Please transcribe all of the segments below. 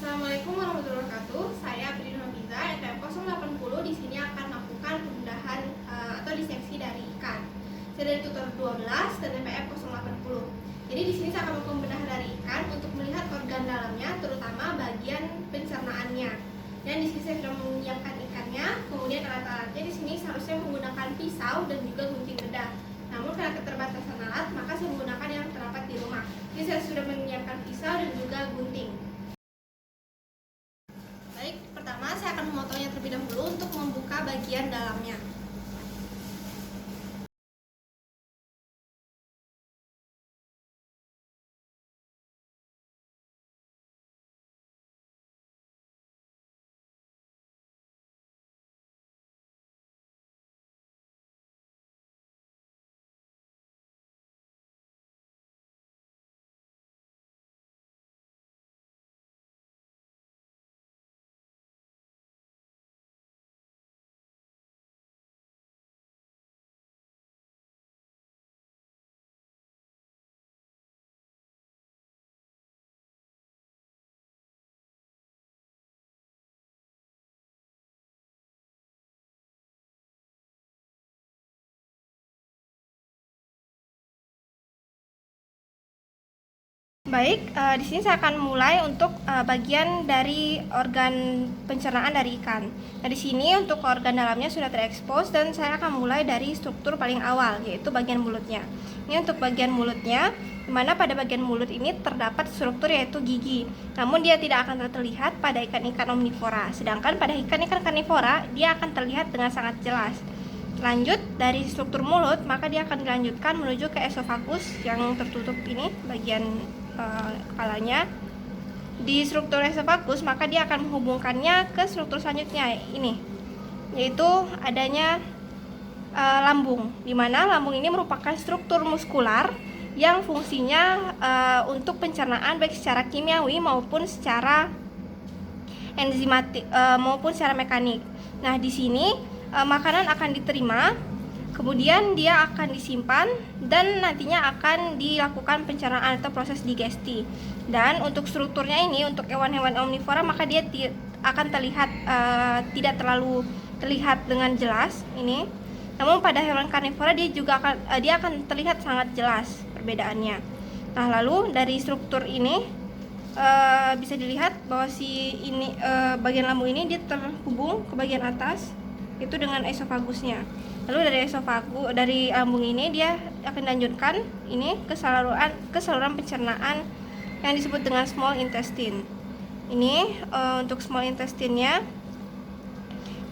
Assalamualaikum warahmatullahi wabarakatuh. Saya Pridin Hafiza, NPM 080. Di sini akan melakukan pembedahan atau diseksi dari ikan. Saya dari tutor 12 dan NPM 080. Jadi di sini saya akan melakukan pembedahan dari ikan untuk melihat organ dalamnya, terutama bagian pencernaannya. Dan di sini saya sudah menyiapkan ikannya, kemudian alat-alatnya di sini seharusnya menggunakan pisau dan juga gunting bedah. Namun karena keterbatasan alat, maka saya menggunakan yang terdapat di rumah. Jadi saya sudah menyiapkan pisau dan juga gunting. Baik, pertama saya akan memotongnya terlebih dahulu untuk membuka bagian dalamnya. Baik, di sini saya akan mulai untuk bagian dari organ pencernaan dari ikan. Nah, di sini untuk organ dalamnya sudah terekspos dan saya akan mulai dari struktur paling awal, yaitu bagian mulutnya. Ini untuk bagian mulutnya, di mana pada bagian mulut ini terdapat struktur yaitu gigi. Namun dia tidak akan terlihat pada ikan-ikan omnivora. Sedangkan pada ikan-ikan karnivora, dia akan terlihat dengan sangat jelas. Lanjut dari struktur mulut, maka dia akan dilanjutkan menuju ke esofagus yang tertutup ini bagian kepalanya. Di struktur esofagus, maka dia akan menghubungkannya ke struktur selanjutnya ini, yaitu adanya lambung, di mana lambung ini merupakan struktur muskular yang fungsinya untuk pencernaan baik secara kimiawi maupun secara enzimatik maupun secara mekanik. Nah, di sini makanan akan diterima, kemudian dia akan disimpan dan nantinya akan dilakukan pencernaan atau proses digesti. Dan untuk strukturnya ini untuk hewan-hewan omnivora, maka dia akan terlihat tidak terlalu terlihat dengan jelas ini. Namun pada hewan karnivora dia akan terlihat sangat jelas perbedaannya. Nah, lalu dari struktur ini bisa dilihat bahwa bagian lambung ini dia terhubung ke bagian atas itu dengan esofagusnya. Lalu dari lambung ini dia akan dilanjutkan ini ke saluran pencernaan yang disebut dengan small intestine. Ini untuk small intestine-nya.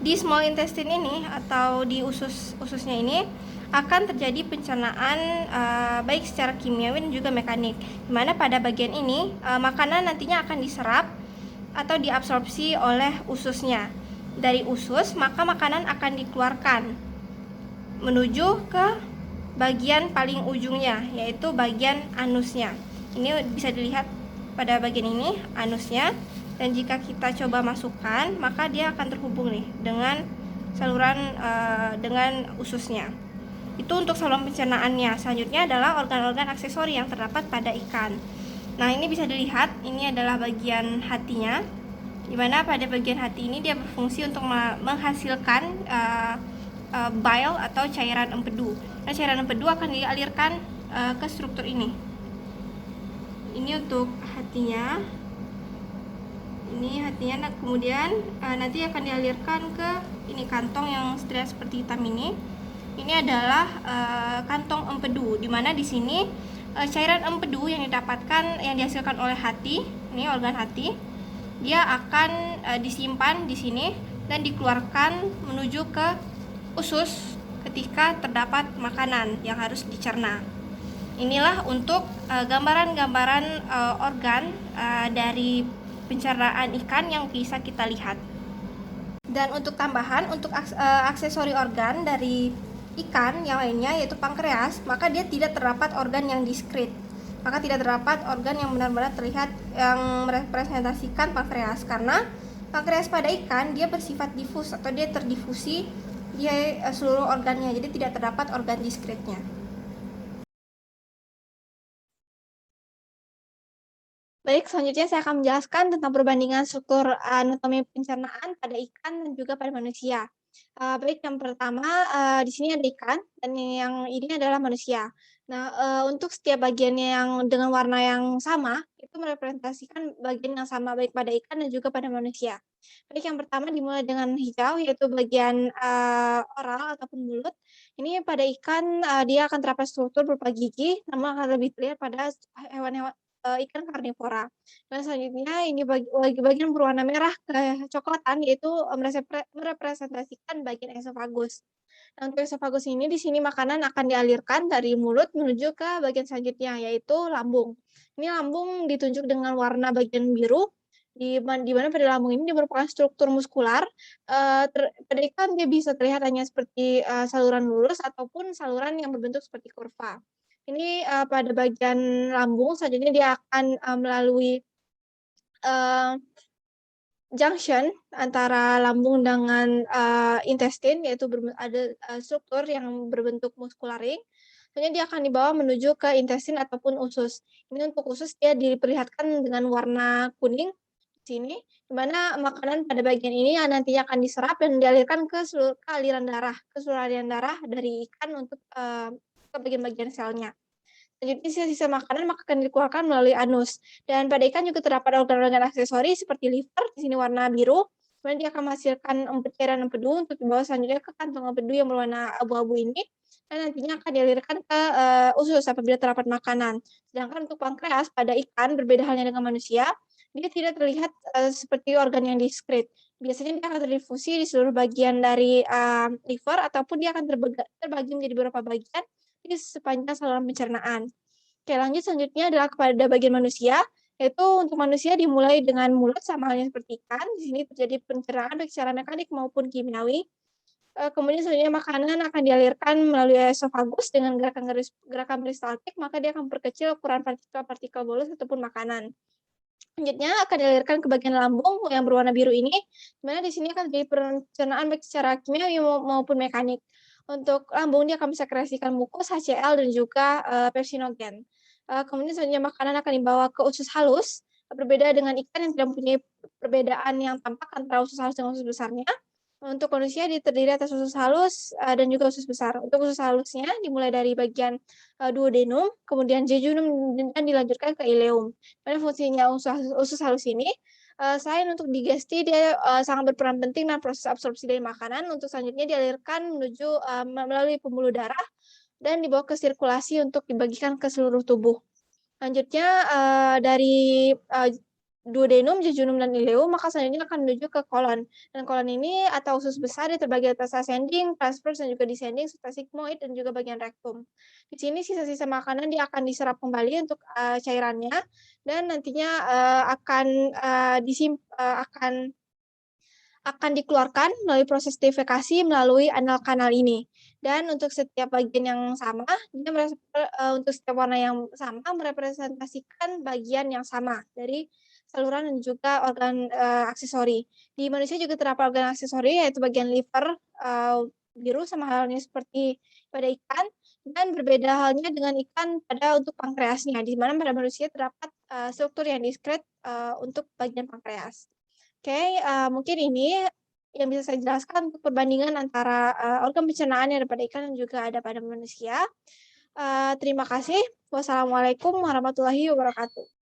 Di small intestine ini atau di ususnya ini akan terjadi pencernaan baik secara kimiawi dan juga mekanik. Dimana pada bagian ini makanan nantinya akan diserap atau diabsorpsi oleh ususnya. Dari usus, maka makanan akan dikeluarkan menuju ke bagian paling ujungnya, yaitu bagian anusnya. Ini bisa dilihat pada bagian ini, anusnya. Dan jika kita coba masukkan, maka dia akan terhubung nih dengan saluran dengan ususnya. Itu untuk saluran pencernaannya. Selanjutnya adalah organ-organ aksesori yang terdapat pada ikan. Nah, ini bisa dilihat, ini adalah bagian hatinya, di mana pada bagian hati ini dia berfungsi untuk menghasilkan bile atau cairan empedu. Nah, cairan empedu akan dialirkan ke struktur ini. Ini untuk hatinya. Ini hatinya. Nah, kemudian nanti akan dialirkan ke ini kantong yang terlihat seperti hitam ini. Ini adalah kantong empedu, di mana di sini cairan empedu yang dihasilkan oleh hati, ini organ hati, dia akan disimpan di sini dan dikeluarkan menuju ke usus ketika terdapat makanan yang harus dicerna. Inilah untuk gambaran-gambaran organ dari pencernaan ikan yang bisa kita lihat. Dan untuk tambahan, untuk aksesori organ dari ikan yang lainnya yaitu pankreas, maka dia tidak terdapat organ yang diskrit. Maka tidak terdapat organ yang benar-benar terlihat yang merepresentasikan pankreas, karena pankreas pada ikan dia bersifat difus atau dia terdifusi di seluruh organnya, jadi tidak terdapat organ diskritnya. Baik, selanjutnya saya akan menjelaskan tentang perbandingan struktur anatomi pencernaan pada ikan dan juga pada manusia. Baik, yang pertama, di sini ada ikan dan yang ini adalah manusia. Nah, untuk setiap bagiannya yang dengan warna yang sama, itu merepresentasikan bagian yang sama baik pada ikan dan juga pada manusia. Baik, yang pertama dimulai dengan hijau, yaitu bagian, oral ataupun mulut. Ini pada ikan, dia akan terdapat struktur berupa gigi, namun akan lebih terlihat pada hewan-hewan ikan karnivora. Dan selanjutnya ini bagian berwarna merah kecoklatan yaitu, merepresentasikan bagian esofagus. Nah, untuk esofagus ini di sini makanan akan dialirkan dari mulut menuju ke bagian selanjutnya yaitu lambung. Ini lambung ditunjuk dengan warna bagian biru, di mana pada lambung ini dia merupakan struktur muskular, pada ikan dia bisa terlihat hanya seperti, saluran lurus ataupun saluran yang berbentuk seperti kurva. Ini, pada bagian lambung selanjutnya dia akan, melalui, eee, junction antara lambung dengan, intestine yaitu ada, struktur yang berbentuk muscular ring, selanjutnya dia akan dibawa menuju ke intestine ataupun usus. Ini untuk usus dia diperlihatkan dengan warna kuning di sini, di mana makanan pada bagian ini yang nantinya akan diserap dan dialirkan ke seluruh aliran darah dari ikan untuk, ke bagian-bagian selnya. Selanjutnya sisa-sisa makanan maka akan dikeluarkan melalui anus. Dan pada ikan juga terdapat organ-organ aksesori seperti liver, di sini warna biru, kemudian dia akan menghasilkan cairan empedu untuk dibawa selanjutnya ke kantong empedu yang berwarna abu-abu ini, dan nantinya akan dialirkan ke, usus apabila terdapat makanan. Sedangkan untuk pankreas pada ikan, berbeda halnya dengan manusia, dia tidak terlihat, seperti organ yang diskrit. Biasanya dia akan terdifusi di seluruh bagian dari, liver ataupun dia akan terbagi menjadi beberapa bagian di sepanjang saluran pencernaan. Oke, lanjut selanjutnya adalah kepada bagian manusia, yaitu untuk manusia dimulai dengan mulut sama halnya seperti ikan. Di sini terjadi pencernaan baik secara mekanik maupun kimiawi. Kemudian selanjutnya makanan akan dialirkan melalui esofagus dengan gerakan peristaltik, maka dia akan memperkecil ukuran partikel-partikel bolus ataupun makanan. Selanjutnya akan dialirkan ke bagian lambung yang berwarna biru ini, di mana di sini akan terjadi pencernaan baik secara kimiawi maupun mekanik. Untuk lambung dia akan mensekresikan mukus, HCl, dan juga, pepsinogen. Kemudian selanjutnya makanan akan dibawa ke usus halus, berbeda dengan ikan yang tidak mempunyai perbedaan yang tampak antara usus halus dengan usus besarnya. Untuk manusia terdiri atas usus halus, dan juga usus besar. Untuk usus halusnya dimulai dari bagian, duodenum, kemudian jejunum, dan dilanjutkan ke ileum. Mana fungsinya usus halus ini, selain untuk digesti dia, sangat berperan penting dalam proses absorpsi dari makanan, untuk selanjutnya dialirkan menuju, melalui pembuluh darah dan dibawa ke sirkulasi untuk dibagikan ke seluruh tubuh. Selanjutnya, dari, duodenum, jejunum, dan ileum, maka selanjutnya akan menuju ke kolon. Dan kolon ini atau usus besar dia terbagi atas ascending, transverse, dan juga descending, serta sigmoid, dan juga bagian rektum. Di sini sisa-sisa makanan dia akan diserap kembali untuk, cairannya, dan nantinya, akan, akan dikeluarkan melalui proses defekasi melalui anal kanal ini. Dan untuk setiap bagian yang sama, untuk setiap warna yang sama merepresentasikan bagian yang sama dari saluran dan juga organ, aksesori. Di manusia juga terdapat organ aksesori yaitu bagian liver, biru sama halnya seperti pada ikan, dan berbeda halnya dengan ikan pada untuk pankreasnya, di mana pada manusia terdapat, struktur yang diskret, untuk bagian pankreas. Oke, mungkin ini yang bisa saya jelaskan untuk perbandingan antara, organ pencernaan yang ada pada ikan dan juga ada pada manusia. Terima kasih. Wassalamualaikum warahmatullahi wabarakatuh.